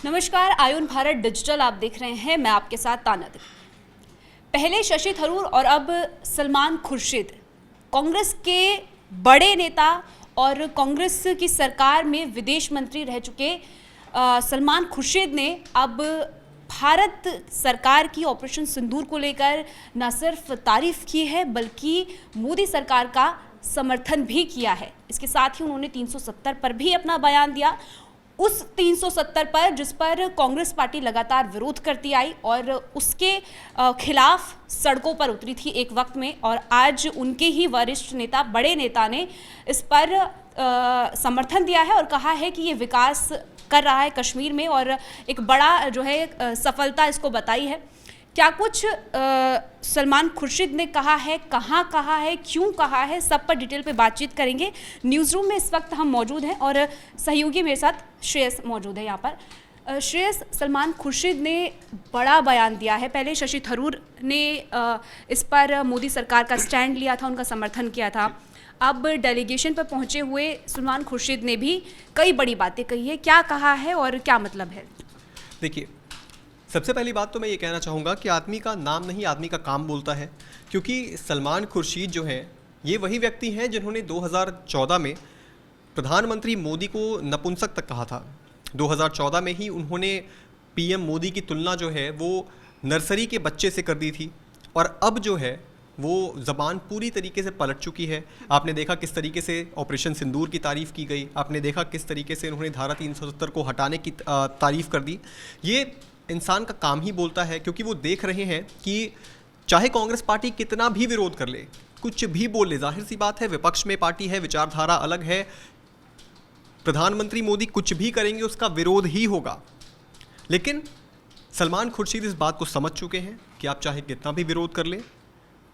नमस्कार, आयुन भारत डिजिटल आप देख रहे हैं। मैं आपके साथ ताना देवी। पहले शशि थरूर और अब सलमान खुर्शीद, कांग्रेस के बड़े नेता और कांग्रेस की सरकार में विदेश मंत्री रह चुके सलमान खुर्शीद ने अब भारत सरकार की ऑपरेशन सिंदूर को लेकर न सिर्फ तारीफ की है बल्कि मोदी सरकार का समर्थन भी किया है। इसके साथ ही उन्होंने 370 पर भी अपना बयान दिया। उस 370 पर जिस पर कांग्रेस पार्टी लगातार विरोध करती आई और उसके खिलाफ सड़कों पर उतरी थी एक वक्त में, और आज उनके ही वरिष्ठ नेता, बड़े नेता ने इस पर समर्थन दिया है और कहा है कि ये विकास कर रहा है कश्मीर में और एक बड़ा जो है सफलता इसको बताई है। क्या कुछ सलमान खुर्शीद ने कहा है, कहाँ है, क्यों कहा है, सब पर डिटेल पे बातचीत करेंगे। न्यूज़ रूम में इस वक्त हम मौजूद हैं और सहयोगी मेरे साथ श्रेयस मौजूद है यहाँ पर। श्रेयस, सलमान खुर्शीद ने बड़ा बयान दिया है। पहले शशि थरूर ने इस पर मोदी सरकार का स्टैंड लिया था, उनका समर्थन किया था। अब डेलीगेशन पर पहुँचे हुए सलमान खुर्शीद ने भी कई बड़ी बातें कही है। क्या कहा है और क्या मतलब है? देखिए, सबसे पहली बात तो मैं ये कहना चाहूँगा कि आदमी का नाम नहीं, आदमी का काम बोलता है। क्योंकि सलमान खुर्शीद जो हैं, ये वही व्यक्ति हैं जिन्होंने 2014 में प्रधानमंत्री मोदी को नपुंसक तक कहा था। 2014 में ही उन्होंने पीएम मोदी की तुलना जो है वो नर्सरी के बच्चे से कर दी थी, और अब जो है वो ज़बान पूरी तरीके से पलट चुकी है। आपने देखा किस तरीके से ऑपरेशन सिंदूर की तारीफ़ की गई, आपने देखा किस तरीके से उन्होंने धारा 370 को हटाने की तारीफ़ कर दी। ये इंसान का काम ही बोलता है, क्योंकि वो देख रहे हैं कि चाहे कांग्रेस पार्टी कितना भी विरोध कर ले, कुछ भी बोल ले, जाहिर सी बात है विपक्ष में पार्टी है, विचारधारा अलग है, प्रधानमंत्री मोदी कुछ भी करेंगे उसका विरोध ही होगा। लेकिन सलमान खुर्शीद इस बात को समझ चुके हैं कि आप चाहे कितना भी विरोध कर ले,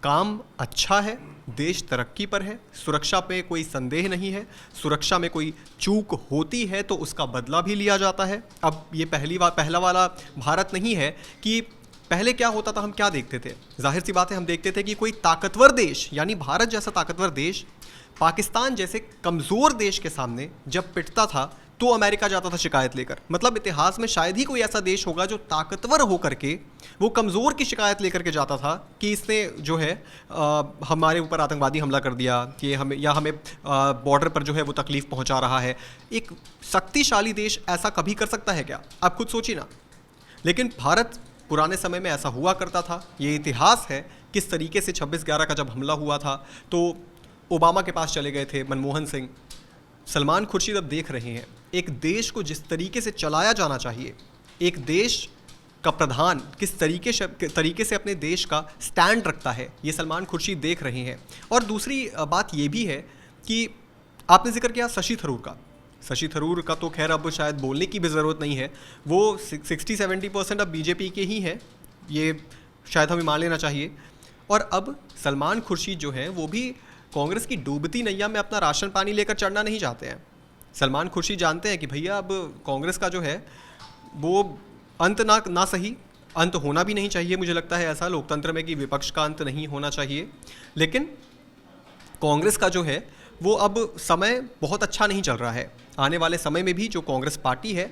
काम अच्छा है, देश तरक्की पर है, सुरक्षा पे कोई संदेह नहीं है। सुरक्षा में कोई चूक होती है तो उसका बदला भी लिया जाता है। अब ये पहला वाला भारत नहीं है कि पहले क्या होता था, हम क्या देखते थे। जाहिर सी बात है, हम देखते थे कि कोई ताकतवर देश, यानी भारत जैसा ताकतवर देश पाकिस्तान जैसे कमज़ोर देश के सामने जब पिटता था तो अमेरिका जाता था शिकायत लेकर। मतलब इतिहास में शायद ही कोई ऐसा देश होगा जो ताकतवर होकर के वो कमज़ोर की शिकायत लेकर के जाता था कि इसने जो है हमारे ऊपर आतंकवादी हमला कर दिया, कि हमें बॉर्डर पर जो है वो तकलीफ़ पहुंचा रहा है। एक शक्तिशाली देश ऐसा कभी कर सकता है क्या? आप खुद सोचिए ना। लेकिन भारत पुराने समय में ऐसा हुआ करता था। ये इतिहास है किस तरीके से 26/11 का जब हमला हुआ था तो ओबामा के पास चले गए थे मनमोहन सिंह। सलमान खुर्शीद अब देख रहे हैं एक देश को जिस तरीके से चलाया जाना चाहिए, एक देश का प्रधान किस तरीके से अपने देश का स्टैंड रखता है, ये सलमान खुर्शीद देख रहे हैं। और दूसरी बात ये भी है कि आपने जिक्र किया शशि थरूर का। शशि थरूर का तो खैर अब शायद बोलने की भी ज़रूरत नहीं है, वो 60-70% अब बीजेपी के ही हैं, ये शायद हमें मान लेना चाहिए। और अब सलमान खुर्शीद जो हैं वो भी कांग्रेस की डूबती नैया में अपना राशन पानी लेकर चढ़ना नहीं चाहते हैं। सलमान खुर्शीद जानते हैं कि भैया अब कांग्रेस का जो है वो अंत ना सही, अंत होना भी नहीं चाहिए। मुझे लगता है ऐसा लोकतंत्र में कि विपक्ष का अंत नहीं होना चाहिए, लेकिन कांग्रेस का जो है वो अब समय बहुत अच्छा नहीं चल रहा है। आने वाले समय में भी जो कांग्रेस पार्टी है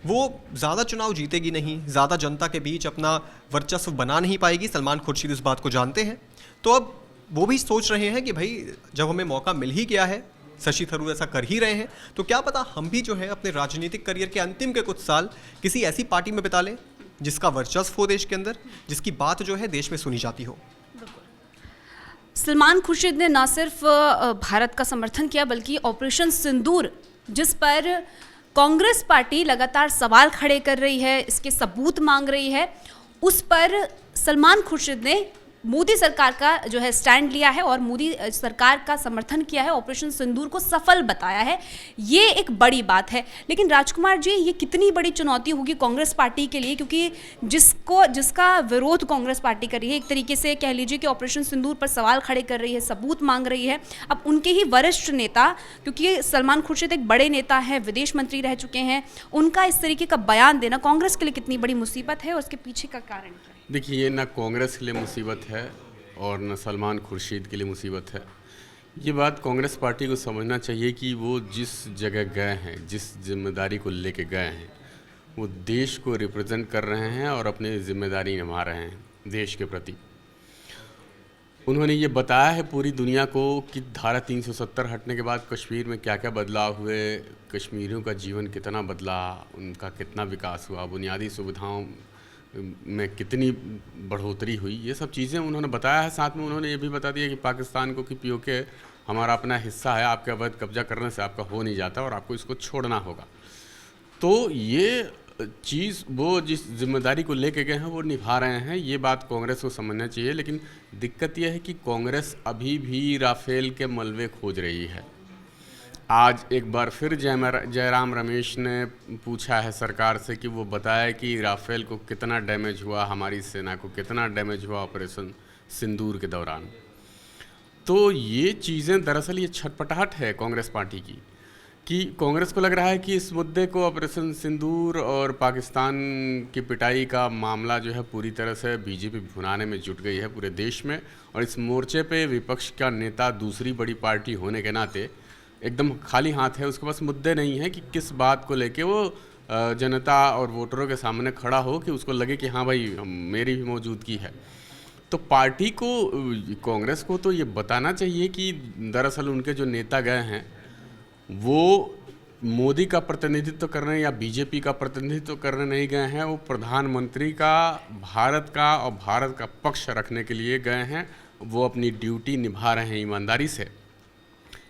वो ज़्यादा चुनाव जीतेगी नहीं, ज़्यादा जनता के बीच अपना वर्चस्व बना नहीं पाएगी। सलमान खुर्शीद इस बात को जानते हैं, तो अब वो भी सोच रहे हैं कि भाई जब हमें मौका मिल ही गया है, शशि थरूर ऐसा कर ही रहे हैं, तो क्या पता हम भी जो है अपने राजनीतिक करियर के अंतिम के कुछ साल किसी ऐसी पार्टी में बिता लें जिसका वर्चस्व हो देश के अंदर, जिसकी बात जो है देश में सुनी जाती हो। सलमान खुर्शीद ने न सिर्फ भारत का समर्थन किया बल्कि ऑपरेशन सिंदूर, जिस पर कांग्रेस पार्टी लगातार सवाल खड़े कर रही है, इसके सबूत मांग रही है, उस पर सलमान खुर्शीद ने मोदी सरकार का जो है स्टैंड लिया है और मोदी सरकार का समर्थन किया है, ऑपरेशन सिंदूर को सफल बताया है। ये एक बड़ी बात है। लेकिन राजकुमार जी, ये कितनी बड़ी चुनौती होगी कांग्रेस पार्टी के लिए, क्योंकि जिसका विरोध कांग्रेस पार्टी कर रही है, एक तरीके से कह लीजिए कि ऑपरेशन सिंदूर पर सवाल खड़े कर रही है, सबूत मांग रही है। अब उनके ही वरिष्ठ नेता, क्योंकि सलमान खुर्शीद एक बड़े नेता हैं, विदेश मंत्री रह चुके हैं, उनका इस तरीके का बयान देना कांग्रेस के लिए कितनी बड़ी मुसीबत है और उसके पीछे का कारण क्या है? देखिए, ये ना कांग्रेस के लिए मुसीबत है और न सलमान खुर्शीद के लिए मुसीबत है। ये बात कांग्रेस पार्टी को समझना चाहिए कि वो जिस जगह गए हैं, जिस जिम्मेदारी को लेके गए हैं, वो देश को रिप्रेजेंट कर रहे हैं और अपनी जिम्मेदारी निभा रहे हैं देश के प्रति। उन्होंने ये बताया है पूरी दुनिया को कि धारा 370 हटने के बाद कश्मीर में क्या क्या बदलाव हुए, कश्मीरियों का जीवन कितना बदला, उनका कितना विकास हुआ, बुनियादी सुविधाओं में कितनी बढ़ोतरी हुई, ये सब चीज़ें उन्होंने बताया है। साथ में उन्होंने ये भी बता दिया कि पाकिस्तान को कि पीओके हमारा अपना हिस्सा है, आपके अवैध कब्जा करने से आपका हो नहीं जाता और आपको इसको छोड़ना होगा। तो ये चीज़ वो जिस जिम्मेदारी को लेके गए हैं वो निभा रहे हैं, ये बात कांग्रेस को समझना चाहिए। लेकिन दिक्कत यह है कि कांग्रेस अभी भी राफेल के मलबे खोज रही है। आज एक बार फिर जयराम रमेश ने पूछा है सरकार से कि वो बताए कि राफेल को कितना डैमेज हुआ, हमारी सेना को कितना डैमेज हुआ ऑपरेशन सिंदूर के दौरान। तो ये चीज़ें दरअसल ये छटपटाहट है कांग्रेस पार्टी कि कांग्रेस को लग रहा है कि इस मुद्दे को ऑपरेशन सिंदूर और पाकिस्तान की पिटाई का मामला जो है पूरी तरह से बीजेपी भुनाने में जुट गई है पूरे देश में। और इस मोर्चे पे विपक्ष का नेता दूसरी बड़ी पार्टी होने के नाते एकदम खाली हाथ है, उसके पास मुद्दे नहीं है कि किस बात को लेके वो जनता और वोटरों के सामने खड़ा हो कि उसको लगे कि हाँ भाई मेरी भी मौजूदगी है। तो पार्टी को, कांग्रेस को तो ये बताना चाहिए कि दरअसल उनके जो नेता गए हैं वो मोदी का प्रतिनिधित्व करने या बीजेपी का प्रतिनिधित्व करने नहीं गए हैं, वो प्रधानमंत्री का, भारत का और भारत का पक्ष रखने के लिए गए हैं। वो अपनी ड्यूटी निभा रहे हैं ईमानदारी से।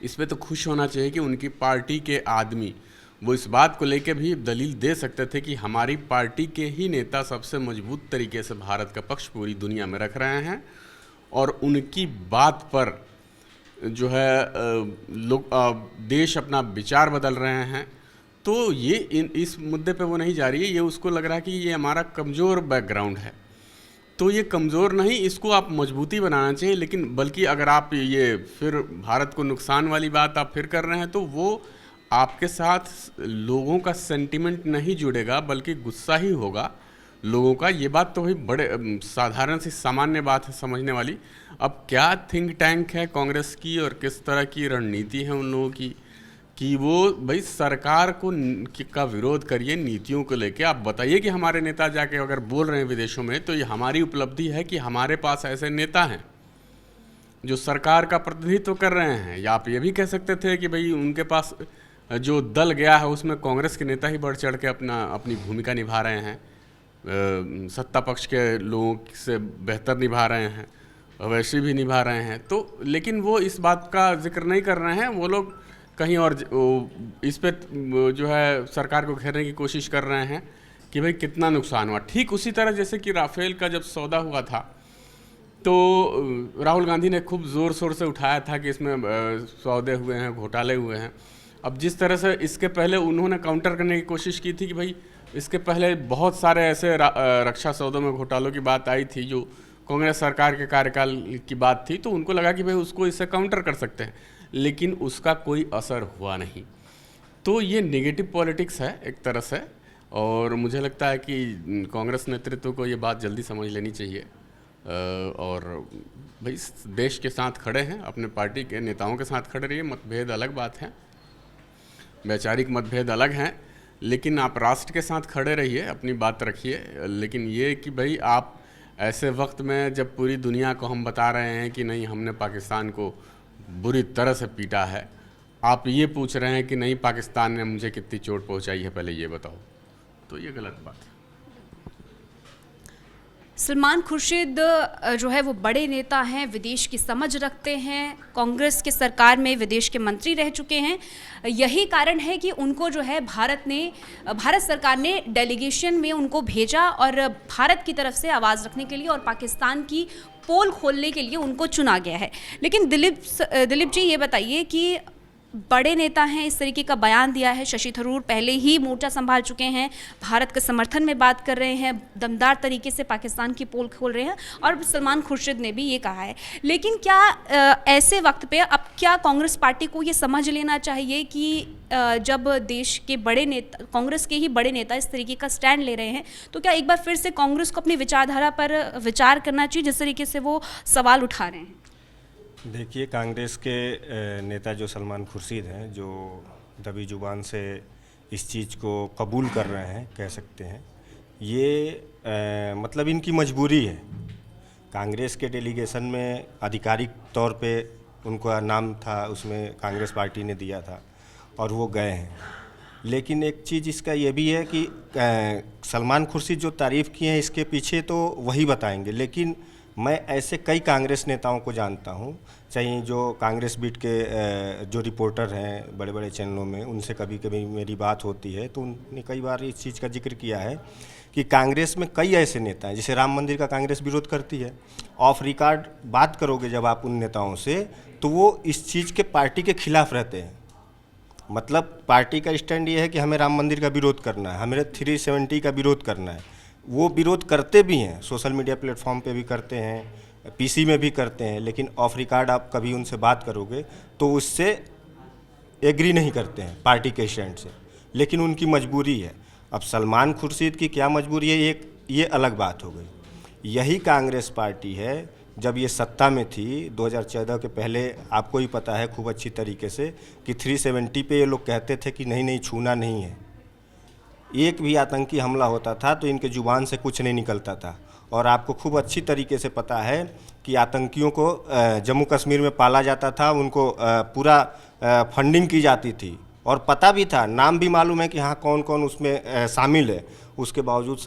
इस पे तो खुश होना चाहिए कि उनकी पार्टी के आदमी वो इस बात को लेकर भी दलील दे सकते थे कि हमारी पार्टी के ही नेता सबसे मजबूत तरीके से भारत का पक्ष पूरी दुनिया में रख रहे हैं और उनकी बात पर जो है लोग देश अपना विचार बदल रहे हैं। तो ये इस मुद्दे पे वो नहीं जा रही है, ये उसको लग रहा है कि ये हमारा कमज़ोर बैकग्राउंड है। तो ये कमज़ोर नहीं, इसको आप मजबूती बनाना चाहिए। लेकिन बल्कि अगर आप ये फिर भारत को नुकसान वाली बात आप फिर कर रहे हैं तो वो आपके साथ लोगों का सेंटिमेंट नहीं जुड़ेगा बल्कि गुस्सा ही होगा लोगों का। ये बात तो भाई बड़े साधारण सी सामान्य बात है समझने वाली। अब क्या थिंक टैंक है कांग्रेस की और किस तरह की रणनीति है उन लोगों की कि वो भाई सरकार को का विरोध करिए नीतियों को लेके। आप बताइए कि हमारे नेता जाके अगर बोल रहे हैं विदेशों में तो ये हमारी उपलब्धि है कि हमारे पास ऐसे नेता हैं जो सरकार का प्रतिनिधित्व कर रहे हैं। या आप ये भी कह सकते थे कि भाई उनके पास जो दल गया है उसमें कांग्रेस के नेता ही बढ़ चढ़ के अपनी भूमिका निभा रहे हैं, सत्ता पक्ष के लोगों से बेहतर निभा रहे हैं, वैसे भी निभा रहे हैं। तो लेकिन वो इस बात का जिक्र नहीं कर रहे हैं। वो लोग कहीं और इस पे जो है सरकार को घेरने की कोशिश कर रहे हैं कि भाई कितना नुकसान हुआ। ठीक उसी तरह जैसे कि राफेल का जब सौदा हुआ था तो राहुल गांधी ने खूब ज़ोर शोर से उठाया था कि इसमें सौदे हुए हैं, घोटाले हुए हैं। अब जिस तरह से इसके पहले उन्होंने काउंटर करने की कोशिश की थी कि भाई इसके पहले बहुत सारे ऐसे रक्षा सौदों में घोटालों की बात आई थी जो कांग्रेस सरकार के कार्यकाल की बात थी, तो उनको लगा कि भाई उसको इससे काउंटर कर सकते हैं, लेकिन उसका कोई असर हुआ नहीं। तो ये नेगेटिव पॉलिटिक्स है एक तरह से, और मुझे लगता है कि कांग्रेस नेतृत्व को ये बात जल्दी समझ लेनी चाहिए और भाई देश के साथ खड़े हैं, अपने पार्टी के नेताओं के साथ खड़े रहिए। मतभेद अलग बात है, वैचारिक मतभेद अलग हैं, लेकिन आप राष्ट्र के साथ खड़े रहिए, अपनी बात रखिए। लेकिन ये कि भाई आप ऐसे वक्त में जब पूरी दुनिया को हम बता रहे हैं कि नहीं हमने पाकिस्तान को बुरी तरह से पीटा है, आप ये पूछ रहे हैं कि नहीं पाकिस्तान ने मुझे कितनी चोट पहुंचाई है पहले ये बताओ, तो ये गलत बात है। सलमान खुर्शीद जो है वो बड़े नेता हैं, विदेश की समझ रखते हैं, कांग्रेस के सरकार में विदेश के मंत्री रह चुके हैं। यही कारण है कि उनको जो है भारत सरकार ने डेलीगेशन में उनको भेजा और भारत की तरफ से आवाज़ रखने के लिए और पाकिस्तान की पोल खोलने के लिए उनको चुना गया है। लेकिन दिलीप जी ये बताइए कि बड़े नेता हैं, इस तरीके का बयान दिया है। शशि थरूर पहले ही मोर्चा संभाल चुके हैं, भारत के समर्थन में बात कर रहे हैं, दमदार तरीके से पाकिस्तान की पोल खोल रहे हैं, और सलमान खुर्शीद ने भी ये कहा है। लेकिन क्या ऐसे वक्त पे अब क्या कांग्रेस पार्टी को ये समझ लेना चाहिए कि जब देश के बड़े नेता, कांग्रेस के ही बड़े नेता इस तरीके का स्टैंड ले रहे हैं, तो क्या एक बार फिर से कांग्रेस को अपनी विचारधारा पर विचार करना चाहिए जिस तरीके से वो सवाल उठा रहे हैं? देखिए, कांग्रेस के नेता जो सलमान खुर्शीद हैं, जो दबी जुबान से इस चीज़ को कबूल कर रहे हैं, कह सकते हैं। ये मतलब इनकी मजबूरी है। कांग्रेस के डेलीगेशन में आधिकारिक तौर पे उनका नाम था, उसमें कांग्रेस पार्टी ने दिया था और वो गए हैं। लेकिन एक चीज़ इसका ये भी है कि सलमान खुर्शीद जो तारीफ़ किए हैं इसके पीछे तो वही बताएंगे, लेकिन मैं ऐसे कई कांग्रेस नेताओं को जानता हूँ, चाहे जो कांग्रेस बीट के जो रिपोर्टर हैं बड़े बड़े चैनलों में, उनसे कभी कभी मेरी बात होती है तो उन्होंने कई बार इस चीज़ का जिक्र किया है कि कांग्रेस में कई ऐसे नेता हैं, जैसे राम मंदिर का कांग्रेस विरोध करती है। ऑफ रिकॉर्ड बात करोगे जब आप उन नेताओं से तो वो इस चीज़ के पार्टी के खिलाफ रहते हैं। मतलब पार्टी का स्टैंड ये है कि हमें राम मंदिर का विरोध करना है, हमें 370 का विरोध करना है। वो विरोध करते भी हैं, सोशल मीडिया प्लेटफॉर्म पे भी करते हैं, पीसी में भी करते हैं, लेकिन ऑफ रिकॉर्ड आप कभी उनसे बात करोगे तो उससे एग्री नहीं करते हैं पार्टी के स्टैंड से, लेकिन उनकी मजबूरी है। अब सलमान खुर्शीद की क्या मजबूरी है, ये अलग बात हो गई। यही कांग्रेस पार्टी है जब ये सत्ता में थी 2014 के पहले, आपको ही पता है खूब अच्छी तरीके से कि 370 पे ये लोग कहते थे कि नहीं छूना नहीं है। एक भी आतंकी हमला होता था तो इनके ज़ुबान से कुछ नहीं निकलता था। और आपको खूब अच्छी तरीके से पता है कि आतंकियों को जम्मू कश्मीर में पाला जाता था, उनको पूरा फंडिंग की जाती थी और पता भी था, नाम भी मालूम है कि हाँ कौन कौन उसमें शामिल है। उसके बावजूद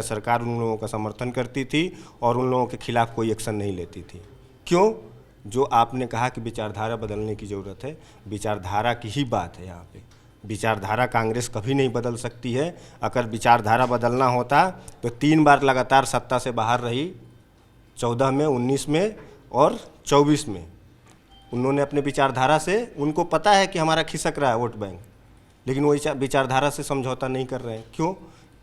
सरकार उन लोगों का समर्थन करती थी और उन लोगों के खिलाफ कोई एक्शन नहीं लेती थी। क्यों? जो आपने कहा कि विचारधारा बदलने की ज़रूरत है, विचारधारा की ही बात है यहाँ पे। विचारधारा कांग्रेस कभी नहीं बदल सकती है। अगर विचारधारा बदलना होता तो 3 बार लगातार सत्ता से बाहर रही, 14 में, 19 में और 24 में। उन्होंने अपने विचारधारा से, उनको पता है कि हमारा खिसक रहा है वोट बैंक, लेकिन वो विचारधारा से समझौता नहीं कर रहे हैं। क्यों?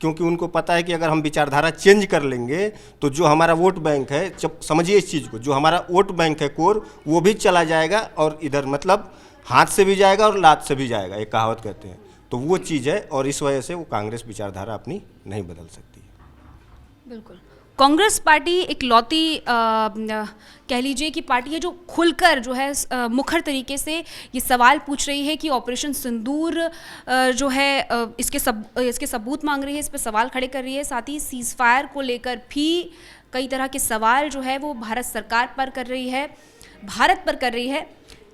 क्योंकि उनको पता है कि अगर हम विचारधारा चेंज कर लेंगे तो जो हमारा वोट बैंक है, समझिए इस चीज़ को, जो हमारा वोट बैंक है कोर, वो भी चला जाएगा और इधर मतलब हाथ से भी जाएगा और लात से भी जाएगा, एक कहावत कहते हैं। तो वो चीज़ है और इस वजह से वो कांग्रेस विचारधारा अपनी नहीं बदल सकती है। बिल्कुल। कांग्रेस पार्टी एक लौती कह लीजिए कि पार्टी है जो खुलकर जो है मुखर तरीके से ये सवाल पूछ रही है कि ऑपरेशन सिंदूर जो है इसके सबूत मांग रही है, इस पर सवाल खड़े कर रही है। साथ ही सीज़ फायर को लेकर भी कई तरह के सवाल जो है वो भारत सरकार पर कर रही है, भारत पर कर रही है।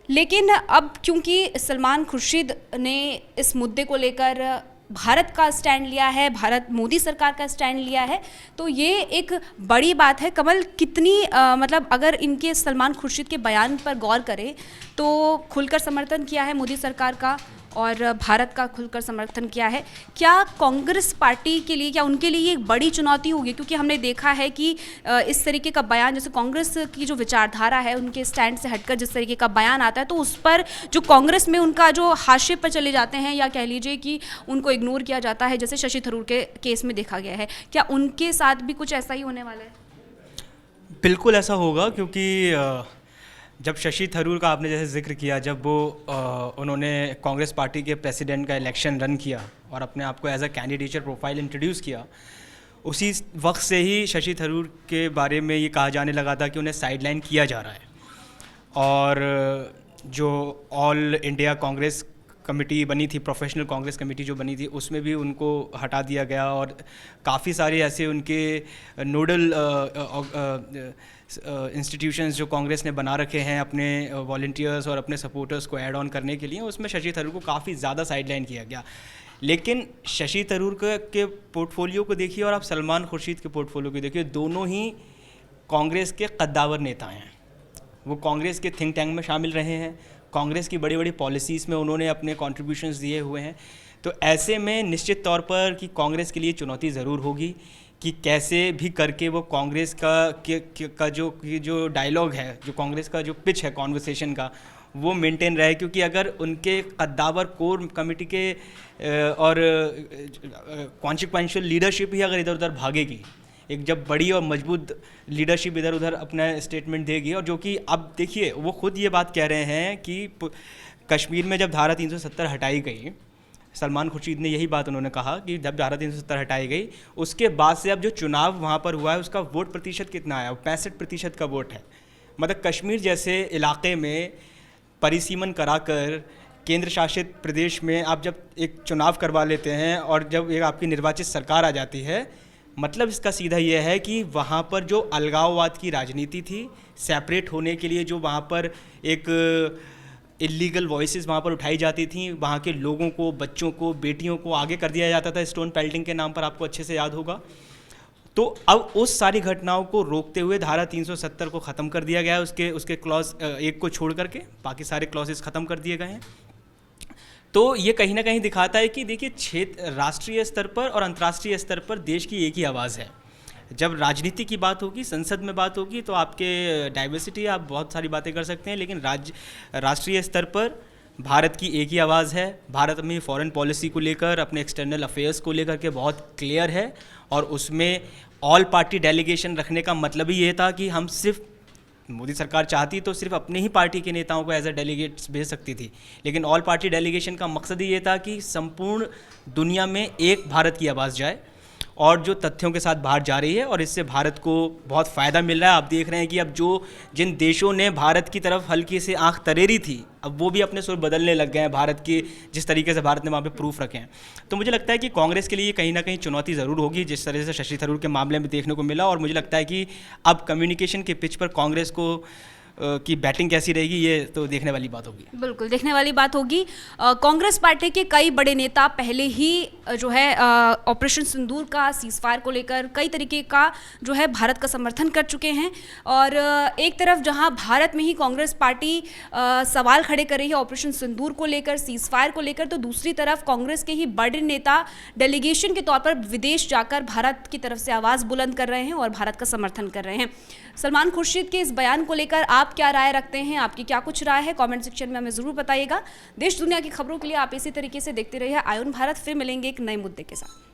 लेकिन अब क्योंकि सलमान खुर्शीद ने इस मुद्दे को लेकर भारत का स्टैंड लिया है, भारत मोदी सरकार का स्टैंड लिया है, तो ये एक बड़ी बात है। कमल, कितनी मतलब अगर इनके सलमान खुर्शीद के बयान पर गौर करें तो खुलकर समर्थन किया है मोदी सरकार का और भारत का खुलकर समर्थन किया है, क्या कांग्रेस पार्टी के लिए, क्या उनके लिए एक बड़ी चुनौती होगी? क्योंकि हमने देखा है कि इस तरीके का बयान, जैसे कांग्रेस की जो विचारधारा है उनके स्टैंड से हटकर जिस तरीके का बयान आता है तो उस पर जो कांग्रेस में उनका जो हाशिए पर चले जाते हैं या कह लीजिए कि उनको इग्नोर किया जाता है, जैसे शशि थरूर के केस में देखा गया है, क्या उनके साथ भी कुछ ऐसा ही होने वाला है? बिल्कुल ऐसा होगा, क्योंकि जब शशि थरूर का आपने जैसे जिक्र किया, जब वो उन्होंने कांग्रेस पार्टी के प्रेसिडेंट का इलेक्शन रन किया और अपने आप को as a candidature profile introduce किया, उसी वक्त से ही शशि थरूर के बारे में ये कहा जाने लगा था कि उन्हें साइडलाइन किया जा रहा है। और जो ऑल इंडिया कांग्रेस कमेटी बनी थी, प्रोफेशनल कांग्रेस कमेटी जो बनी थी, उसमें भी उनको हटा दिया गया और काफ़ी सारे ऐसे उनके नोडल इंस्टीट्यूशंस जो कांग्रेस ने बना रखे हैं अपने वॉलंटियर्स और अपने सपोर्टर्स को ऐड ऑन करने के लिए, उसमें शशि थरूर को काफ़ी ज़्यादा साइडलाइन किया गया। लेकिन शशि थरूर के पोर्टफोलियो को देखिए और आप सलमान खुर्शीद के पोर्टफोलियो को देखिए, दोनों ही कांग्रेस के कद्दावर नेता हैं। वो कांग्रेस के थिंक टैंक में शामिल रहे हैं, कांग्रेस की बड़ी बड़ी पॉलिसीज़ में उन्होंने अपने कॉन्ट्रीब्यूशंस दिए हुए हैं। तो ऐसे में निश्चित तौर पर कि कांग्रेस के लिए चुनौती ज़रूर होगी कि कैसे भी करके वो कांग्रेस का जो डायलॉग है, जो कांग्रेस का जो पिच है कॉन्वर्सेशन का, वो मेंटेन रहे। क्योंकि अगर उनके कद्दावर कोर कमेटी के और कॉन्सिक्वेंशियल लीडरशिप ही अगर इधर उधर भागेगी, एक जब बड़ी और मजबूत लीडरशिप इधर उधर अपना स्टेटमेंट देगी, और जो कि अब देखिए वो खुद ये बात कह रहे हैं कि कश्मीर में जब धारा 370 हटाई गई, सलमान खुर्शीद ने यही बात उन्होंने कहा कि जब धारा 370 हटाई गई उसके बाद से अब जो चुनाव वहाँ पर हुआ है उसका वोट प्रतिशत कितना आया, 65% का वोट है। मतलब कश्मीर जैसे इलाके में परिसीमन कराकर केंद्र शासित प्रदेश में आप जब एक चुनाव करवा लेते हैं और जब एक आपकी निर्वाचित सरकार आ जाती है, मतलब इसका सीधा ये है कि वहाँ पर जो अलगाववाद की राजनीति थी, सेपरेट होने के लिए जो वहाँ पर एक इलीगल वॉइसेस वहाँ पर उठाई जाती थी, वहाँ के लोगों को, बच्चों को, बेटियों को आगे कर दिया जाता था स्टोन पेल्टिंग के नाम पर, आपको अच्छे से याद होगा। तो अब उस सारी घटनाओं को रोकते हुए धारा 370 को ख़त्म कर दिया गया है, उसके क्लॉज एक को छोड़ करके बाकी सारे क्लॉजेस ख़त्म कर दिए गए हैं। तो ये कहीं ना कहीं दिखाता है कि देखिए, क्षेत्र राष्ट्रीय स्तर पर और अंतर्राष्ट्रीय स्तर पर देश की एक ही आवाज़ है। जब राजनीति की बात होगी, संसद में बात होगी, तो आपके डाइवर्सिटी, आप बहुत सारी बातें कर सकते हैं, लेकिन राष्ट्रीय स्तर पर भारत की एक ही आवाज़ है। भारत में फॉरेन पॉलिसी को लेकर, अपने एक्सटर्नल अफेयर्स को लेकर के बहुत क्लियर है, और उसमें ऑल पार्टी डेलीगेशन रखने का मतलब ही ये था कि हम सिर्फ, मोदी सरकार चाहती तो सिर्फ अपने ही पार्टी के नेताओं को एज अ डेलीगेट्स भेज सकती थी, लेकिन ऑल पार्टी डेलीगेशन का मकसद ही ये था कि संपूर्ण दुनिया में एक भारत की आवाज़ जाए, और जो तथ्यों के साथ बाहर जा रही है, और इससे भारत को बहुत फ़ायदा मिल रहा है। आप देख रहे हैं कि अब जिन देशों ने भारत की तरफ हल्की से आंख तरेरी थी, अब वो भी अपने सुर बदलने लग गए हैं भारत की, जिस तरीके से भारत ने वहाँ पे प्रूफ रखे हैं। तो मुझे लगता है कि कांग्रेस के लिए कहीं ना कहीं चुनौती ज़रूर होगी, जिस तरह से शशि थरूर के मामले में देखने को मिला, और मुझे लगता है कि अब कम्युनिकेशन के पिच पर कांग्रेस को की बैटिंग कैसी रहेगी, ये तो देखने वाली बात होगी। बिल्कुल देखने वाली बात होगी। कांग्रेस पार्टी के कई बड़े नेता पहले ही जो है ऑपरेशन सिंदूर का सीज़फायर को लेकर कई तरीके का जो है भारत का समर्थन कर चुके हैं, और एक तरफ जहां भारत में ही कांग्रेस पार्टी सवाल खड़े कर रही है ऑपरेशन सिंदूर को लेकर, सीज़फायर को लेकर, तो दूसरी तरफ कांग्रेस के ही बड़े नेता डेलीगेशन के तौर पर विदेश जाकर भारत की तरफ से आवाज़ बुलंद कर रहे हैं और भारत का समर्थन कर रहे हैं। सलमान खुर्शीद के इस बयान को लेकर आप क्या राय रखते हैं? आपकी क्या कुछ राय है? कमेंट सेक्शन में हमें ज़रूर बताइएगा। देश दुनिया की खबरों के लिए आप इसी तरीके से देखते रहिए आयुन भारत। फिर मिलेंगे एक नए मुद्दे के साथ।